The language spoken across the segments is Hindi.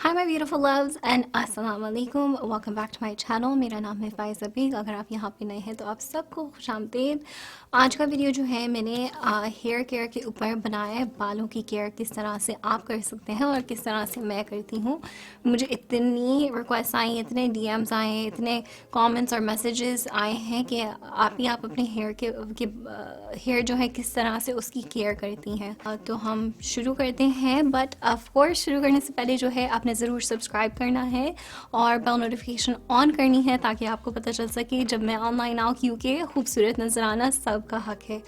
Hi my beautiful loves and अस्सलाम वालेकुम, welcome back to my channel. मेरा नाम है फ़ाइज़ाबेग। अगर आप यहाँ पे नए हैं तो आप सबको खुशामदीद। आज का वीडियो जो है मैंने हेयर केयर के ऊपर बनाया है। बालों की केयर किस तरह से आप कर सकते हैं और किस तरह से मैं करती हूँ। मुझे इतनी रिक्वेस्ट आई, इतने डीएम्स आए, इतने कमेंट्स और मैसेजेस आए हैं कि आप अपने हेयर जो है किस तरह से उसकी केयर करती हैं। तो हम शुरू करते हैं, बट ऑफ कोर्स शुरू करने से पहले जो है आपने ज़रूर सब्सक्राइब करना है और बेल नोटिफिकेशन ऑन करनी है ताकि आपको पता चल सके जब मैं ऑनलाइन आऊँ, क्योंकि खूबसूरत नज़र आना सबका हक है।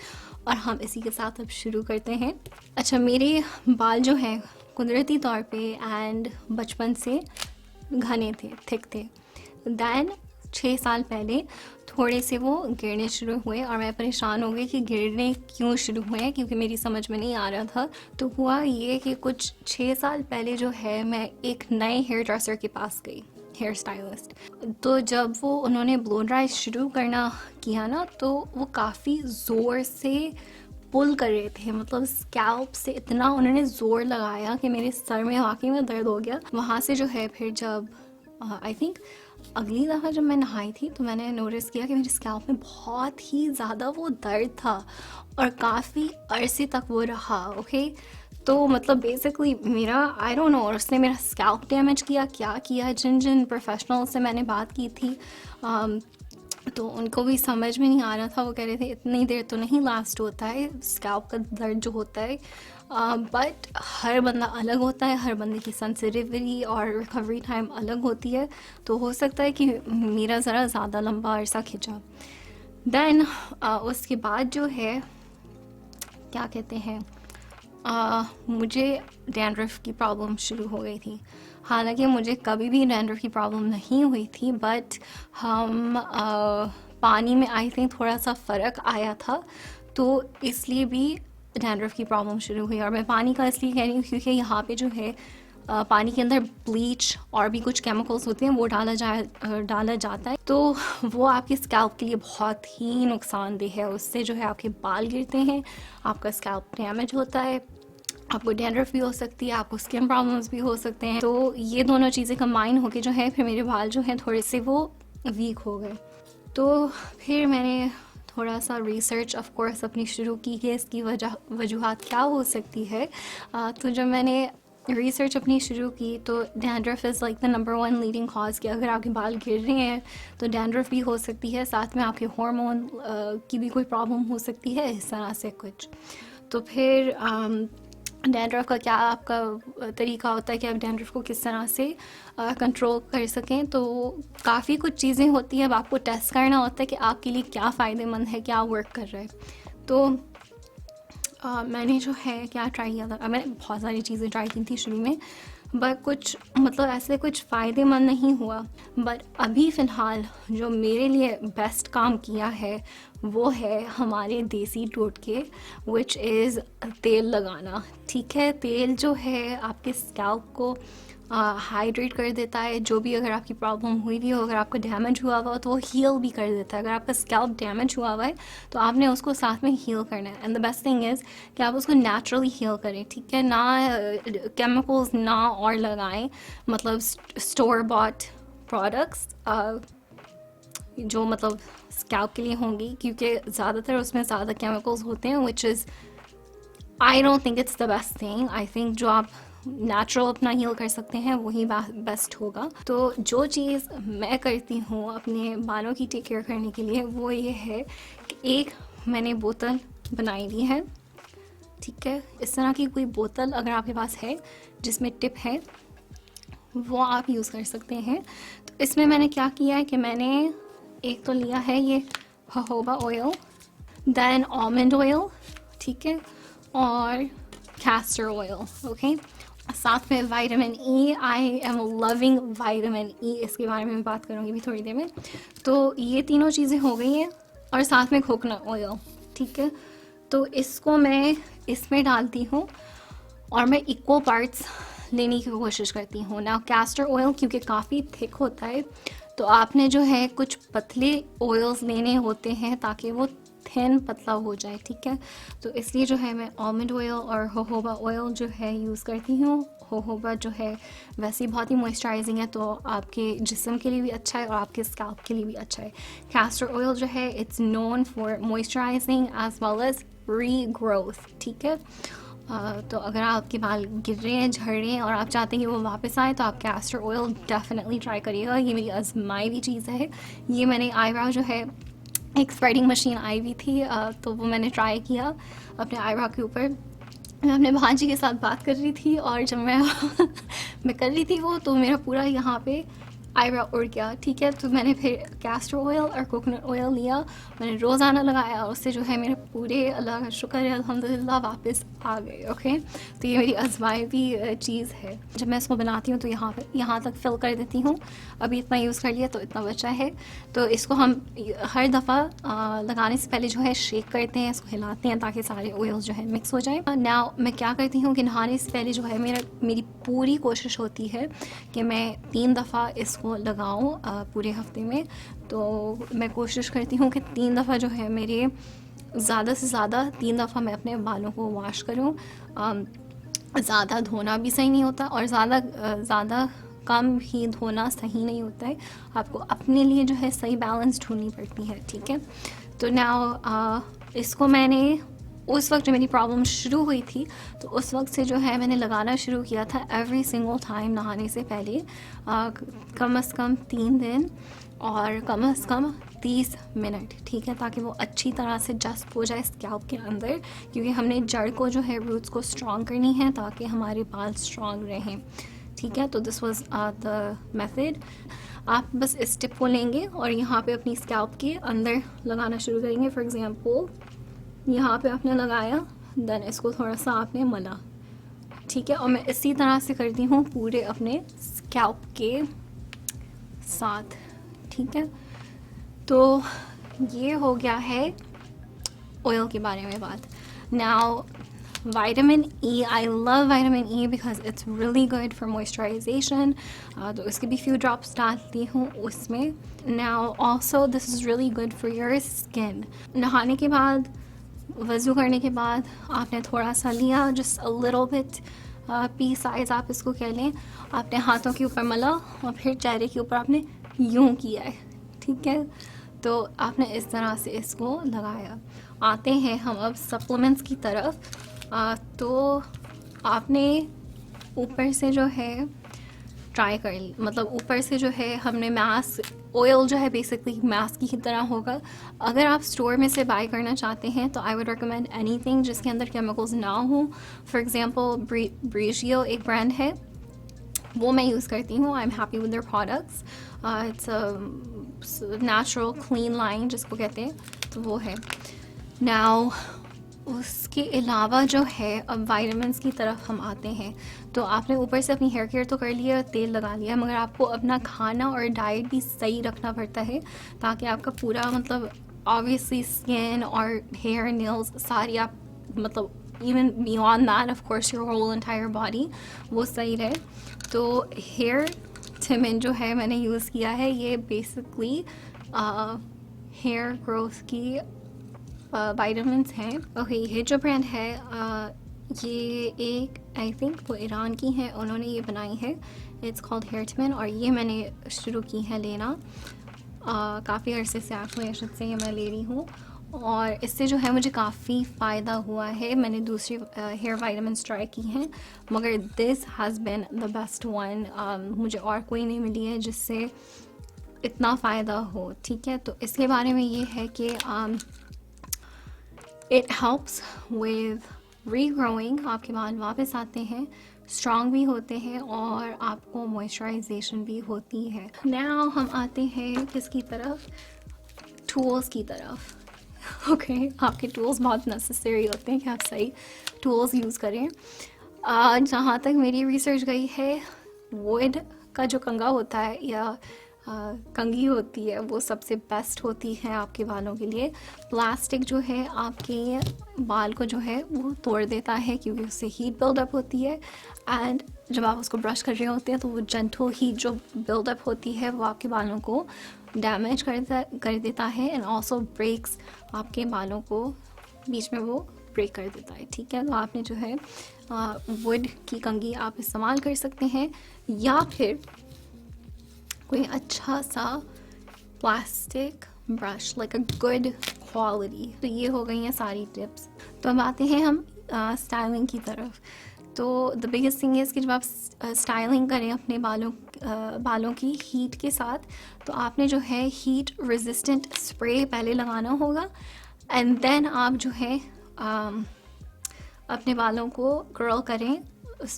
और हम इसी के साथ अब शुरू करते हैं। अच्छा, मेरे बाल जो हैं कुदरती तौर पे एंड बचपन से घने थे, थिक थे। दैन 6 साल पहले थोड़े से वो गिरने शुरू हुए और मैं परेशान हो गई कि गिरने क्यों शुरू हुए हैं, क्योंकि मेरी समझ में नहीं आ रहा था। तो हुआ ये कि कुछ 6 साल पहले जो है मैं एक नए हेयर ड्रेसर के पास गई, हेयर स्टाइलिस्ट। तो जब वो उन्होंने ब्लो ड्राई शुरू करना किया ना, तो वो काफ़ी ज़ोर से पुल कर रहे थे, मतलब स्कैल्प से इतना उन्होंने ज़ोर लगाया कि मेरे सर में वाकई में दर्द हो गया। वहाँ से जो है फिर जब आई थिंक अगली दफ़ा जब मैं नहाई थी तो मैंने नोटिस किया कि मेरे स्कैल्प में बहुत ही ज़्यादा वो दर्द था और काफ़ी अरसे तक वो रहा। ओके, तो मतलब बेसिकली मेरा आई डोंट नो, और उसने मेरा स्कैल्प डैमेज किया, क्या किया। जिन जिन प्रोफेशनल से मैंने बात की थी तो उनको भी समझ में नहीं आ रहा था। वो कह रहे थे इतनी देर तो नहीं लास्ट होता है स्कैल्प का दर्द जो होता है, बट हर बंदा अलग होता है, हर बंदे की सेंसिटिविटी और रिकवरी टाइम अलग होती है। तो हो सकता है कि मेरा ज़रा ज़्यादा लंबा अरसा खिंचा। दैन उसके बाद जो है क्या कहते हैं, मुझे डैंड्रफ की प्रॉब्लम शुरू हो गई थी। हालांकि मुझे कभी भी डैंड्रफ की प्रॉब्लम नहीं हुई थी, बट हम पानी में आई थिंक थोड़ा सा फ़र्क आया था, तो इसलिए भी डैंड्रफ की प्रॉब्लम शुरू हुई। और मैं पानी का इसलिए कह रही हूँ क्योंकि यहाँ पे जो है पानी के अंदर ब्लीच और भी कुछ केमिकल्स होते हैं, वो डाला जाता है, तो वो आपके स्कैल्प के लिए बहुत ही नुकसानदेह है। उससे जो है आपके बाल गिरते हैं, आपका स्कैल्प डैमेज होता है, आपको डैंड्रफ भी हो सकती है, आपको स्किन प्रॉब्लम्स भी हो सकते हैं। तो ये दोनों चीज़ें कंबाइन होके जो है फिर मेरे बाल जो हैं थोड़े से वो वीक हो गए। तो फिर मैंने थोड़ा सा रिसर्च ऑफ कोर्स अपनी शुरू की कि इसकी वजूहात क्या हो सकती है। तो जब मैंने रिसर्च अपनी शुरू की तो dandruff is like the number 1 leading cause कि अगर आपके बाल गिर रहे हैं तो डैंड्रफ भी हो सकती है, साथ में आपके हार्मोन की भी कोई प्रॉब्लम हो सकती है, इस तरह से कुछ। तो फिर डैंड्रफ का क्या आपका तरीका होता है कि आप डैंड्रफ को किस तरह से कंट्रोल कर सकें। तो काफ़ी कुछ चीज़ें होती हैं, अब आपको टेस्ट करना होता है कि आपके लिए क्या फ़ायदेमंद है, क्या वर्क कर रहा है। तो मैंने जो है क्या ट्राई किया था, मैंने बहुत सारी चीज़ें ट्राई की थी शुरू में, बट कुछ मतलब ऐसे कुछ फ़ायदेमंद नहीं हुआ। बट अभी फ़िलहाल जो मेरे लिए बेस्ट काम किया है वो है हमारे देसी टोटके, विच इज़ तेल लगाना। ठीक है, तेल जो है आपके स्कैल्प को हाइड्रेट कर देता है। जो भी अगर आपकी प्रॉब्लम हुई भी हो, अगर आपका डैमेज हुआ हुआ तो वो हील भी कर देता है। अगर आपका स्कैल्प डैमेज हुआ हुआ है तो आपने उसको साथ में हील करना है। And the best thing is कि आप उसको नेचुरली हील करें, ठीक है, ना केमिकल्स ना और लगाएं, मतलब स्टोर बॉट प्रोडक्ट्स जो मतलब स्कैल्प के लिए होंगी, क्योंकि ज़्यादातर उसमें ज़्यादा केमिकल्स होते हैं, which is I don't think it's the best thing. I think जो आप नेचुरल अपना हील कर सकते हैं वही बेस्ट होगा। तो जो चीज़ मैं करती हूँ अपने बालों की टेक केयर करने के लिए वो ये है कि एक मैंने बोतल बनाई हुई है, ठीक है, इस तरह की कोई बोतल अगर आपके पास है जिसमें टिप है वो आप यूज़ कर सकते हैं। तो इसमें मैंने क्या किया है कि मैंने एक तो लिया है ये jojoba oil, then almond oil, ठीक है, और कैस्टर ऑयल। ओके, साथ में vitamin E. I am loving vitamin E, इसके बारे में बात करूँगी भी थोड़ी देर में। तो ये तीनों चीज़ें हो गई हैं, और साथ में कोकोनट ऑयल, ठीक है। तो इसको मैं इसमें डालती हूँ और मैं इक्वल पार्ट्स लेने की कोशिश करती हूँ ना। कैस्टर ऑयल क्योंकि काफ़ी थिक होता है, तो आपने जो है कुछ पतले ऑयल्स लेने होते हैं ताकि वो थिन पतला हो जाए, ठीक है। तो इसलिए जो है मैं आलमंड ऑयल और जोजोबा ऑयल जो है यूज़ करती हूँ। जोजोबा जो है वैसे ही बहुत ही मॉइस्चराइजिंग है, तो आपके जिस्म के लिए भी अच्छा है और आपके स्कैल्प के लिए भी अच्छा है। कैस्टर ऑयल जो है it's known for moisturizing as well as regrowth, ठीक है। तो अगर आपके बाल गिर रहे हैं, झड़ रहे हैं और आप चाहते हैं कि वो वापस आए, तो आप कैस्टर ऑयल डेफिनेटली ट्राई करिएगा। ये मेरी आजमाई हुई चीज़ है। ये मैंने आईब्रो जो है, एक स्प्रेडिंग मशीन आई हुई थी, तो वो मैंने ट्राई किया अपने आईब्रो के ऊपर। मैं अपने भांजी के साथ बात कर रही थी और जब मैं कर रही थी वो, तो मेरा पूरा यहाँ पे आईब्रो उड़ गया, ठीक है। तो मैंने फिर कैस्टर ऑयल और कोकोनट ऑयल लिया, मैंने रोज़ाना लगाया और उससे जो है मेरे पूरे, अल्लाह का शुक्र है अल्हम्दुलिल्लाह, वापस आ गए। ओके, तो ये मेरी आजमाई हुई चीज़ है। जब मैं इसको बनाती हूँ तो यहाँ तक फिल कर देती हूँ। अभी इतना यूज़ कर लिया तो इतना बचा है। तो इसको हम हर दफ़ा लगाने से पहले जो है शेक करते हैं, इसको हिलाते हैं ताकि सारे ऑयल जो है मिक्स हो जाए। नाउ मैं क्या करती हूँ कि नहाने से पहले जो है मेरी पूरी कोशिश होती है कि मैं 3 दफ़ा इसको लगाऊं पूरे हफ्ते में। तो मैं कोशिश करती हूँ कि 3 दफ़ा जो है मेरे, ज़्यादा से ज़्यादा 3 दफ़ा मैं अपने बालों को वॉश करूँ। ज़्यादा धोना भी सही नहीं होता और ज़्यादा कम ही धोना सही नहीं होता है। आपको अपने लिए जो है सही बैलेंस ढूंढनी पड़ती है, ठीक है। तो नाउ इसको मैंने उस वक्त जो मेरी प्रॉब्लम शुरू हुई थी, तो उस वक्त से जो है मैंने लगाना शुरू किया था एवरी सिंगल टाइम नहाने से पहले, कम से कम 3 दिन और कम से कम 30 मिनट, ठीक है, ताकि वो अच्छी तरह से जस्ट हो जाए स्कैल्प के अंदर, क्योंकि हमने जड़ को जो है, रूट्स को स्ट्रॉन्ग करनी है ताकि हमारे बाल स्ट्रॉन्ग रहें, ठीक है। तो दिस वाज द मेथड। आप बस इस टिप को लेंगे और यहाँ पे अपनी स्कैल्प के अंदर लगाना शुरू करेंगे। फॉर एग्जांपल यहाँ पे आपने लगाया, देन इसको थोड़ा सा आपने मला, ठीक है। और मैं इसी तरह से करती हूँ पूरे अपने स्कैल्प के साथ, ठीक है। तो ये हो गया है ऑयल के बारे में बात। Now vitamin E, I love vitamin E because it's really good for moisturization. तो इसके भी few drops डालती हूँ उसमें। Now also this is really good for your skin. नहाने के बाद, वज़ू करने के बाद आपने थोड़ा सा लिया, just a little bit P size आप इसको कह लें, आपने हाथों के ऊपर मला और फिर चेहरे के ऊपर आपने यूं किया है, ठीक है। तो आपने इस तरह से इसको लगाया। आते हैं हम अब सप्लीमेंट्स की तरफ। तो आपने ऊपर से जो है ट्राई कर, मतलब ऊपर से जो है हमने मास्क ऑयल जो है बेसिकली मास्क की तरह होगा। अगर आप स्टोर में से बाय करना चाहते हैं तो आई वुड रिकमेंड एनीथिंग जिसके अंदर केमिकल्स ना हो। फॉर एग्जांपल ब्रीजियो एक ब्रांड है, वो मैं यूज़ करती हूँ। I am happy with their products. It's a natural clean line जिसको कहते हैं, तो वो है। नाउ उसके अलावा जो है अब वाइटामिन्स की तरफ हम आते हैं। तो आपने ऊपर से अपनी हेयर केयर तो कर लिया, तेल लगा लिया, मगर आपको अपना खाना और डाइट भी सही रखना पड़ता है ताकि आपका पूरा, मतलब ऑब्वियसली स्किन और हेयर नेल्स सारी, आप मतलब even beyond that of course your whole entire body, वो सही रहे। तो हेयर थिमिन जो है मैंने यूज़ किया है, ये बेसिकली हेयर ग्रोथ की वाइटामिन्स हैं। ओके, ये जो ब्रांड है ये एक, आई थिंक वो ईरान की है, उन्होंने ये बनाई है। इट्स कॉल्ड हेयरटिमिन और ये मैंने शुरू की है लेना काफ़ी अरसे से, एक्चुअली अर्शद से ये मैं ले रही हूँ और इससे जो है मुझे काफ़ी फ़ायदा हुआ है। मैंने दूसरी हेयर वाइटामिन्स ट्राई की हैं मगर this has been the best one. मुझे और कोई नहीं मिली है जिससे इतना फ़ायदा हो, ठीक है। तो इसके बारे में ये है कि इट हेल्प्स विद रीग्रोइंग, आपके बाल वापस आते हैं, स्ट्रॉन्ग भी होते हैं और आपको मॉइस्चराइजेशन भी होती है। नाउ हम आते हैं किसकी तरफ, टूल्स की तरफ। ओके, आपके टूल्स बहुत नेसेसरी होते हैं कि आप सही टूल्स यूज़ करें। जहाँ तक मेरी रिसर्च गई है, वुड का जो कंगा होता है या कंघी होती है वो सबसे बेस्ट होती है आपके बालों के लिए। प्लास्टिक जो है आपके बाल को जो है वो तोड़ देता है क्योंकि उससे हीट बिल्डअप होती है एंड जब आप उसको ब्रश कर रहे होते हैं तो वो जेंटल हीट जो बिल्डअप होती है वो आपके बालों को डैमेज कर देता है एंड ऑल्सो ब्रेक्स आपके बालों को बीच में वो ब्रेक कर देता है, ठीक है। तो आपने जो है वुड की कंघी आप इस्तेमाल कर सकते हैं या फिर कोई अच्छा सा plastic brush like a good quality. तो ये हो गई हैं सारी टिप्स। तो अब आते हैं हम स्टाइलिंग की तरफ। तो द बिगेस्ट थिंग इज़ कि जब आप स्टाइलिंग करें अपने बालों की हीट के साथ, तो आपने जो है हीट रेजिस्टेंट स्प्रे पहले लगाना होगा एंड देन आप जो है अपने बालों को कर्ल करें।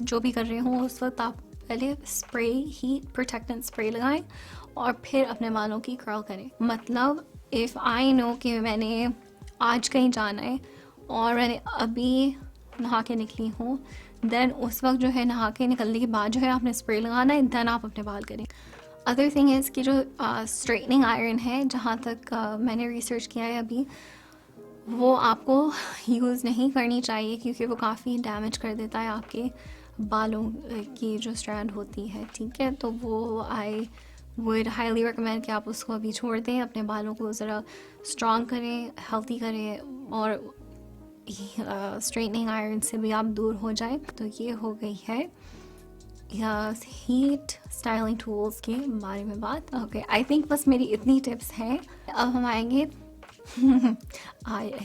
जो भी कर रहे हों उस वक्त आप पहले स्प्रे हीट प्रोटेक्टेंट स्प्रे लगाएं और फिर अपने बालों की कर्ल करें। मतलब इफ़ आई नो कि मैंने आज कहीं जाना है और मैंने अभी नहा के निकली हूँ, देन उस वक्त जो है नहा के निकलने के बाद जो है आपने स्प्रे लगाना है, देन आप अपने बाल करें। अदर थिंग इज़ कि जो स्ट्रेटनिंग आयरन है, जहाँ तक मैंने रिसर्च किया है अभी, वो आपको यूज़ नहीं करनी चाहिए क्योंकि वो काफ़ी डैमेज कर देता है आपके बालों की जो स्ट्रैंड होती है, ठीक है। तो वो आई वुड हाईली रिकमेंड कि आप उसको अभी छोड़ दें, अपने बालों को ज़रा स्ट्रॉन्ग करें, हेल्थी करें और स्ट्रेटनिंग आयरन से भी आप दूर हो जाए। तो ये हो गई है हीट स्टाइलिंग टूल्स के बारे में बात। ओके, आई थिंक बस मेरी इतनी टिप्स हैं। अब हम आएंगे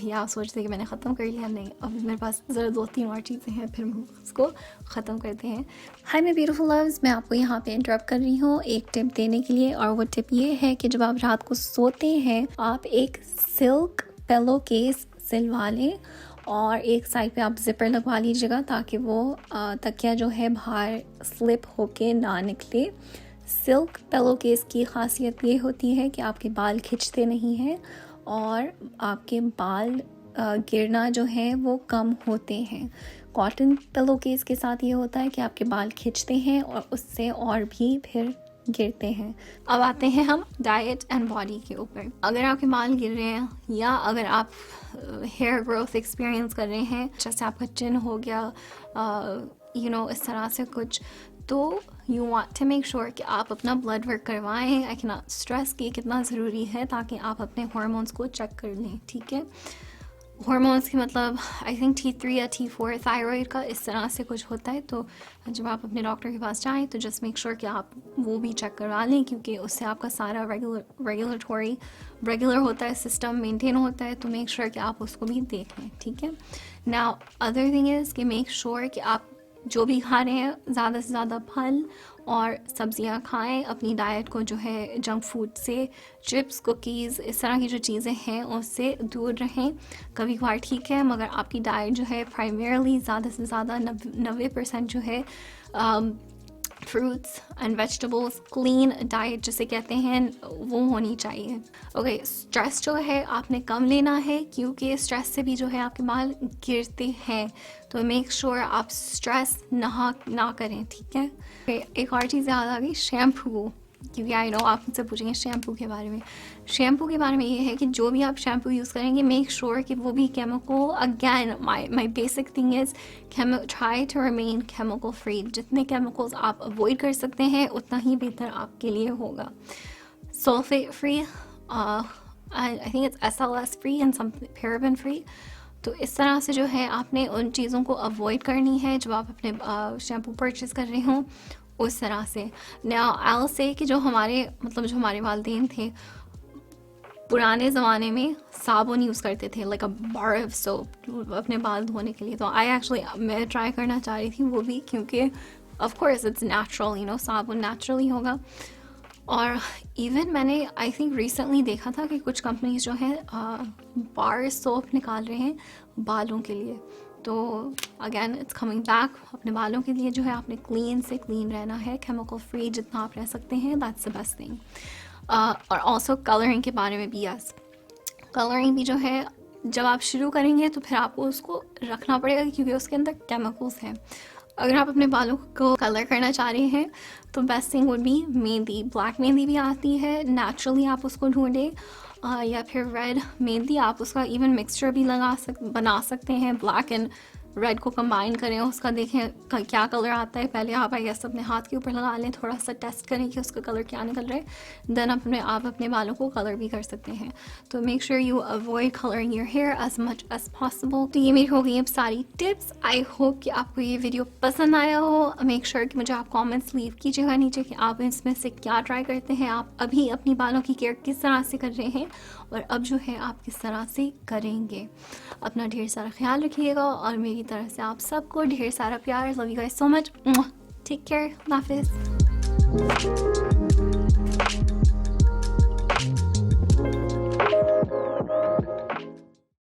या सोचते कि मैंने ख़त्म कर लिया, नहीं, अब मेरे पास ज़रा 2-3 और चीज़ें हैं, फिर हम उसको ख़त्म करते हैं। हाय मैं ब्यूटीफुल लव्स, मैं आपको यहाँ पे इंटरप्ट कर रही हूँ एक टिप देने के लिए, और वो टिप ये है कि जब आप रात को सोते हैं आप एक सिल्क पिलो केस सिलवा लें और एक साइड पे आप जिपर लगवा लीजिएगा ताकि वो तकिया जो है बाहर स्लिप होके ना निकले। सिल्क पिलो केस की खासियत ये होती है कि आपके बाल खिंचते नहीं हैं और आपके बाल गिरना जो है वो कम होते हैं। कॉटन पिलो केस के साथ ये होता है कि आपके बाल खिंचते हैं और उससे और भी फिर गिरते हैं। अब आते हैं हम डाइट एंड बॉडी के ऊपर। अगर आपके बाल गिर रहे हैं या अगर आप हेयर ग्रोथ एक्सपीरियंस कर रहे हैं, जैसे आपका चिन हो गया इस तरह से कुछ, तो you want to make sure कि आप अपना ब्लड वर्क करवाएं। आई कैन नॉट स्ट्रेस कि कितना ज़रूरी है ताकि आप अपने हार्मोन्स को चेक कर लें, ठीक है। हार्मोन्स की मतलब आई थिंक T3 या T4 थायराइड का इस तरह से कुछ होता है। तो जब आप अपने डॉक्टर के पास जाएं तो जस्ट मेक श्योर कि आप वो भी चेक करवा लें क्योंकि उससे आपका सारा रेगुलर होता है, सिस्टम मेंटेन होता है। तो मेक श्योर कि आप उसको भी देख लें, ठीक है। नाउ अदर थिंग इज़ कि मेक श्योर कि आप जो भी खा रहे हैं ज़्यादा से ज़्यादा फल और सब्जियां खाएं। अपनी डाइट को जो है जंक फूड से, चिप्स, कुकीज़, इस तरह की जो चीज़ें हैं उससे दूर रहें। कभी कभार ठीक है, मगर आपकी डाइट जो है प्राइमरली ज़्यादा से ज़्यादा 90% जो है fruits and vegetables, clean diet जिसे कहते हैं, वो होनी चाहिए। ओके, स्ट्रेस जो है आपने कम लेना है क्योंकि स्ट्रेस से भी जो है आपके बाल गिरते हैं। तो मेक श्योर आप स्ट्रेस ना करें, ठीक है। एक और चीज़ याद आ गई, शैम्पू, क्योंकि आई नो आप मुझसे पूछेंगे शैम्पू के बारे में। शैम्पू के बारे में ये है कि जो भी आप शैम्पू यूज़ करेंगे मेक श्योर कि वो भी chemical, again my basic thing is try to remain chemical free. जितने केमिकल्स आप अवॉइड कर सकते हैं उतना ही बेहतर आपके लिए होगा। Sulphate free, I think it's SLS free and some paraben free. तो इस तरह से जो है आपने उन चीज़ों को अवॉइड करनी है जब आप अपने शैम्पू परचेज़ कर रहे हों, उस तरह से। नाउ आई विल से कि जो हमारे वालिदैन थे पुराने ज़माने में साबुन यूज़ करते थे, like a bar of soap अपने बाल धोने के लिए। तो मैं ट्राई करना चाह रही थी वो भी, क्योंकि ऑफ कोर्स इट्स नेचुरल, साबुन नेचुरली होगा। और इवन मैंने आई थिंक रिसेंटली देखा था कि कुछ कंपनीज जो हैं बार सोप निकाल रहे हैं बालों के लिए। तो अगेन इट्स कमिंग बैक, अपने बालों के लिए जो है आपने क्लीन से क्लीन रहना है, केमिकल फ्री जितना आप रह सकते हैं, दैट्स द बेस्ट थिंग। और ऑल्सो कलरिंग के बारे में भी, यस, कलरिंग भी जो है जब आप शुरू करेंगे तो फिर आपको उसको रखना पड़ेगा क्योंकि उसके अंदर केमिकल्स हैं। अगर आप अपने बालों को कलर करना चाह रहे हैं तो best thing would be mehndi. Black mehndi भी आती है नेचुरली, आप उसको ढूंढें, या फिर रेड मेहंदी, आप उसका इवन मिक्सचर भी बना सकते हैं, ब्लैक एंड रेड को कंबाइन करें, उसका देखें क्या कलर आता है। पहले आप आई गेस अपने हाथ के ऊपर लगा लें, थोड़ा सा टेस्ट करें कि उसका कलर क्या निकल रहा है, देन आप अपने बालों को कलर भी कर सकते हैं। तो make sure you avoid colouring your hair as much as possible. तो ये मेरी हो गई अब सारी टिप्स। आई होप कि आपको ये वीडियो पसंद आया हो। मेक श्योर कि मुझे आप कॉमेंट्स लीव कीजिएगा नीचे कि आप इसमें से क्या ट्राई करते हैं, आप अभी अपनी बालों की केयर किस तरह से कर रहे हैं और अब जो है आप किस तरह से करेंगे। अपना ढेर सारा ख्याल रखिएगा और मेरी तरफ से आप सबको ढेर सारा प्यार। Love you guys so much. Take care. हाफिज़।